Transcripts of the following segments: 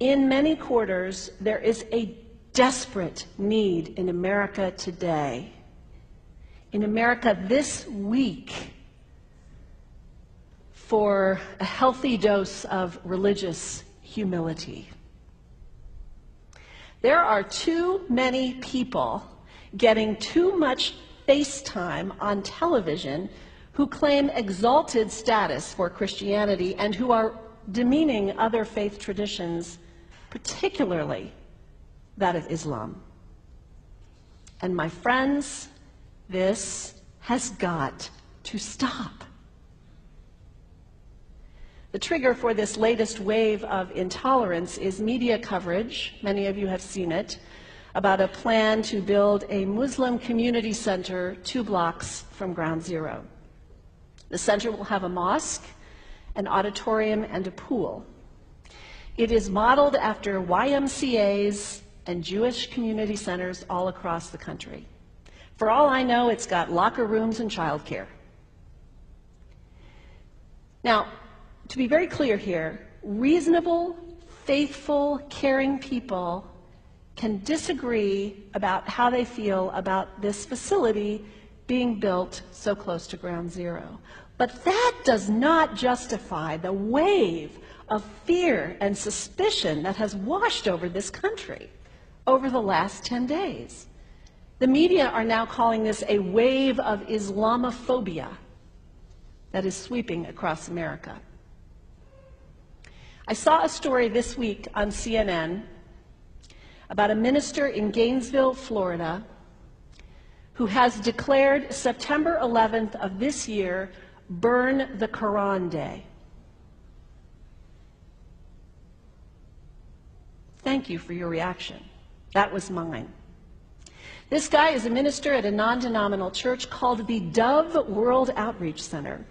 In many quarters, there is a desperate need in America today, in America this week, for a healthy dose of religious humility. There are too many people getting too much face time on television who claim exalted status for Christianity and who are demeaning other faith traditions, particularly that of Islam. And my friends, this has got to stop. The trigger for this latest wave of intolerance is media coverage, many of you have seen it, about a plan to build a Muslim community center 2 blocks from Ground Zero. The center will have a mosque, an auditorium, and a pool. It is modeled after YMCAs and Jewish community centers all across the country. For all I know, it's got locker rooms and childcare. Now, to be very clear here, reasonable, faithful, caring people can disagree about how they feel about this facility being built so close to Ground Zero. But that does not justify the wave of fear and suspicion that has washed over this country over the last 10 days. The media are now calling this a wave of Islamophobia that is sweeping across America. I saw a story this week on CNN about a minister in Gainesville, Florida, who has declared September 11th of this year Burn the Quran Day. Thank you for your reaction. That was mine. This guy is a minister at a non-denominational church called the Dove World Outreach Center.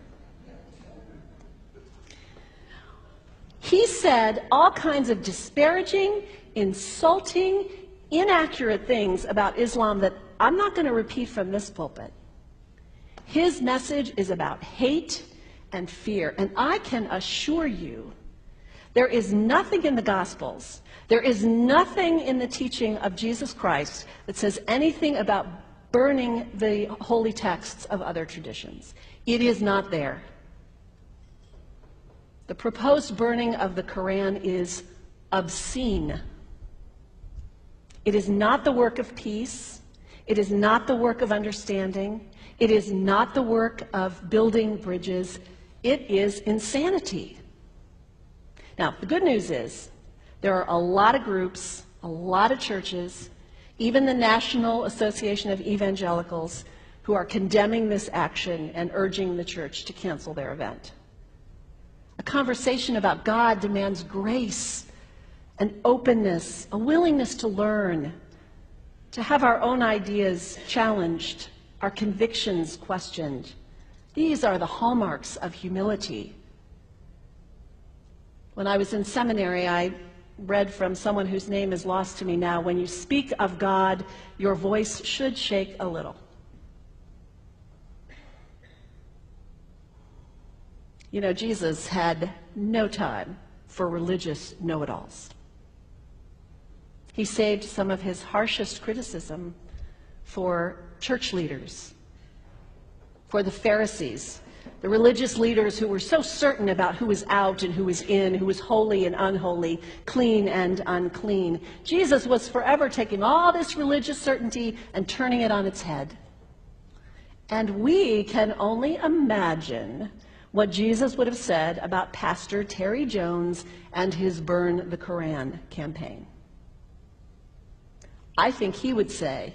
He said all kinds of disparaging, insulting, inaccurate things about Islam that I'm not going to repeat from this pulpit. His message is about hate and fear, and I can assure you there is nothing in the Gospels, there is nothing in the teaching of Jesus Christ that says anything about burning the holy texts of other traditions. It is not there. The proposed burning of the Quran is obscene. It is not the work of peace. It is not the work of understanding. It is not the work of building bridges. It is insanity. Now, the good news is there are a lot of groups, a lot of churches, even the National Association of Evangelicals, who are condemning this action and urging the church to cancel their event. A conversation about God demands grace, an openness, a willingness to learn, to have our own ideas challenged, our convictions questioned. These are the hallmarks of humility. When I was in seminary, I read from someone whose name is lost to me now, when you speak of God, your voice should shake a little. You know, Jesus had no time for religious know-it-alls. He saved some of his harshest criticism for church leaders, for the Pharisees, the religious leaders who were so certain about who was out and who was in, who was holy and unholy, clean and unclean. Jesus was forever taking all this religious certainty and turning it on its head. And we can only imagine what Jesus would have said about Pastor Terry Jones and his Burn the Quran campaign. I think he would say,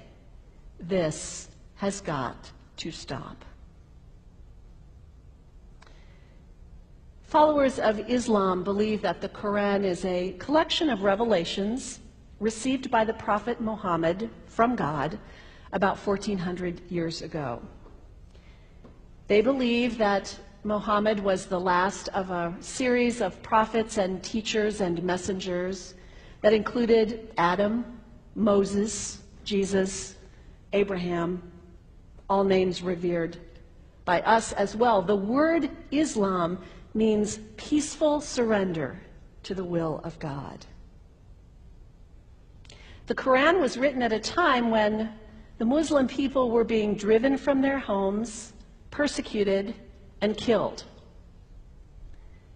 this has got to stop. Followers of Islam believe that the Quran is a collection of revelations received by the Prophet Muhammad from God about 1400 years ago. They believe that Muhammad was the last of a series of prophets and teachers and messengers that included Adam, Moses, Jesus, Abraham, all names revered by us as well. The word Islam means peaceful surrender to the will of God. The Quran was written at a time when the Muslim people were being driven from their homes, persecuted, and killed.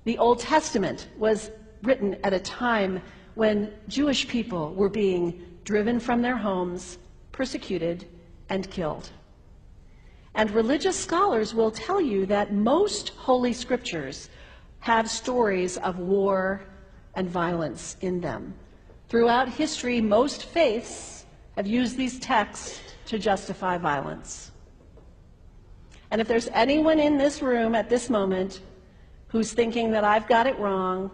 The Old Testament was written at a time when Jewish people were being driven from their homes, persecuted, and killed. And religious scholars will tell you that most holy scriptures have stories of war and violence in them. Throughout history, most faiths have used these texts to justify violence. And if there's anyone in this room at this moment who's thinking that I've got it wrong,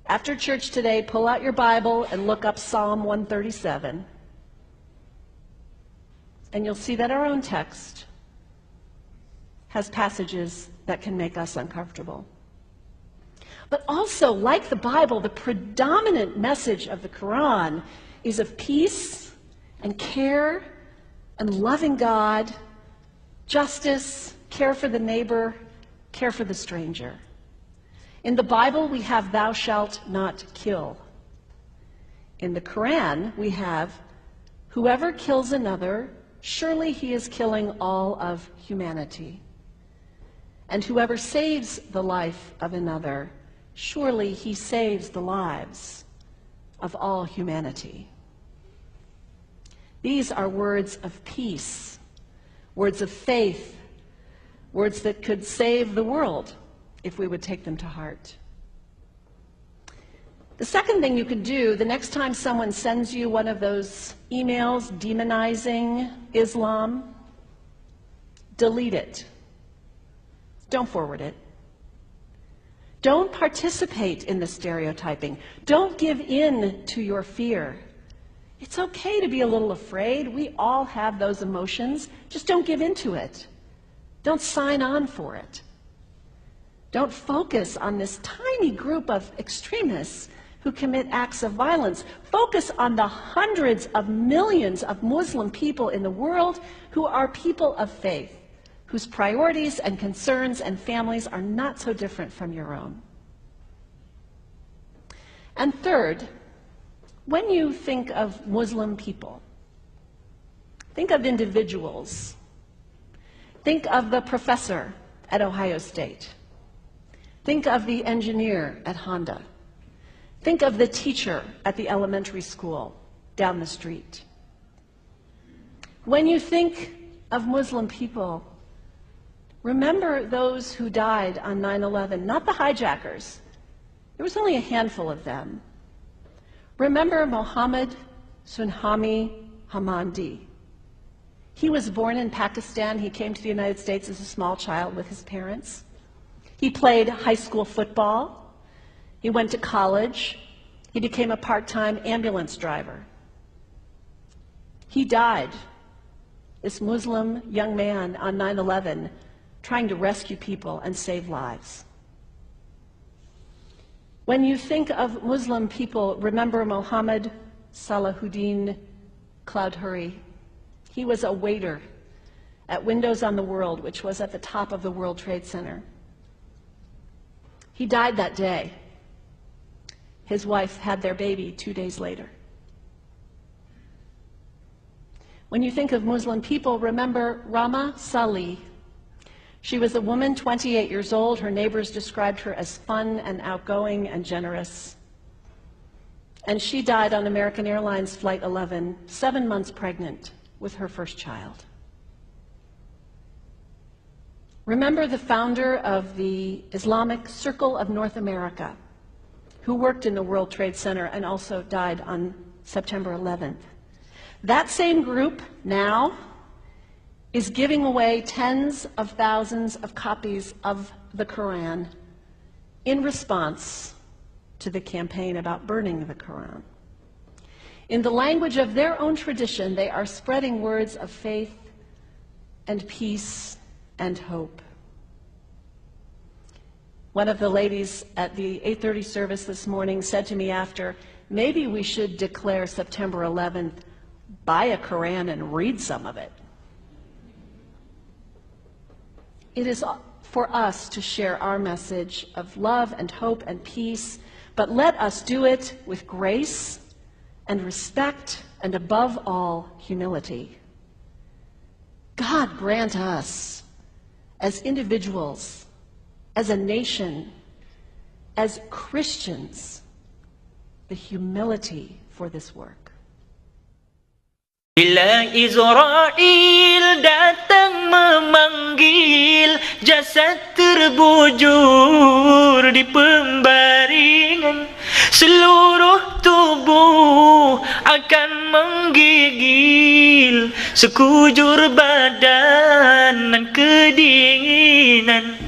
after church today, pull out your Bible and look up Psalm 137. And you'll see that our own text has passages that can make us uncomfortable. But also, like the Bible, the predominant message of the Quran is of peace and care and loving God, justice, care for the neighbor, care for the stranger. In the Bible, we have thou shalt not kill. In the Quran, we have whoever kills another, surely he is killing all of humanity. And whoever saves the life of another, surely he saves the lives of all humanity. These are words of peace, words of faith, words that could save the world if we would take them to heart. The second thing you can do the next time someone sends you one of those emails demonizing Islam, delete it. Don't forward it. Don't participate in the stereotyping. Don't give in to your fear. It's okay to be a little afraid. We all have those emotions. Just don't give in to it. Don't sign on for it. Don't focus on this tiny group of extremists who commit acts of violence. Focus on the hundreds of millions of Muslim people in the world who are people of faith, whose priorities and concerns and families are not so different from your own. And third, when you think of Muslim people, think of individuals. Think of the professor at Ohio State. Think of the engineer at Honda. Think of the teacher at the elementary school down the street. When you think of Muslim people, remember those who died on 9/11, not the hijackers. There was only a handful of them. Remember Mohammed Sunhami Hamandi. He was born in Pakistan. He came to the United States as a small child with his parents. He played high school football. He went to college. He became a part-time ambulance driver. He died, this Muslim young man, on 9/11, trying to rescue people and save lives. When you think of Muslim people, remember Mohammed Salahuddin Cloudhurry. He was a waiter at Windows on the World, which was at the top of the World Trade Center. He died that day. His wife had their baby 2 days later. When you think of Muslim people, remember Rama Salih. She was a woman, 28 years old. Her neighbors described her as fun and outgoing and generous. And she died on American Airlines Flight 11, 7 months pregnant with her first child. Remember the founder of the Islamic Circle of North America, who worked in the World Trade Center and also died on September 11th. That same group now is giving away tens of thousands of copies of the Quran in response to the campaign about burning the Quran. In the language of their own tradition, they are spreading words of faith and peace and hope. One of the ladies at the 8:30 service this morning said to me after, maybe we should declare September 11th, buy a Quran and read some of it. It is for us to share our message of love and hope and peace, but let us do it with grace and respect, and above all, humility. God grant us, as individuals, as a nation, as Christians, the humility for this work. Bila Israel datang memanggil, jasad terbujur di pembaringan, seluruh tubuh akan menggigil, sekujur badan dan kedinginan.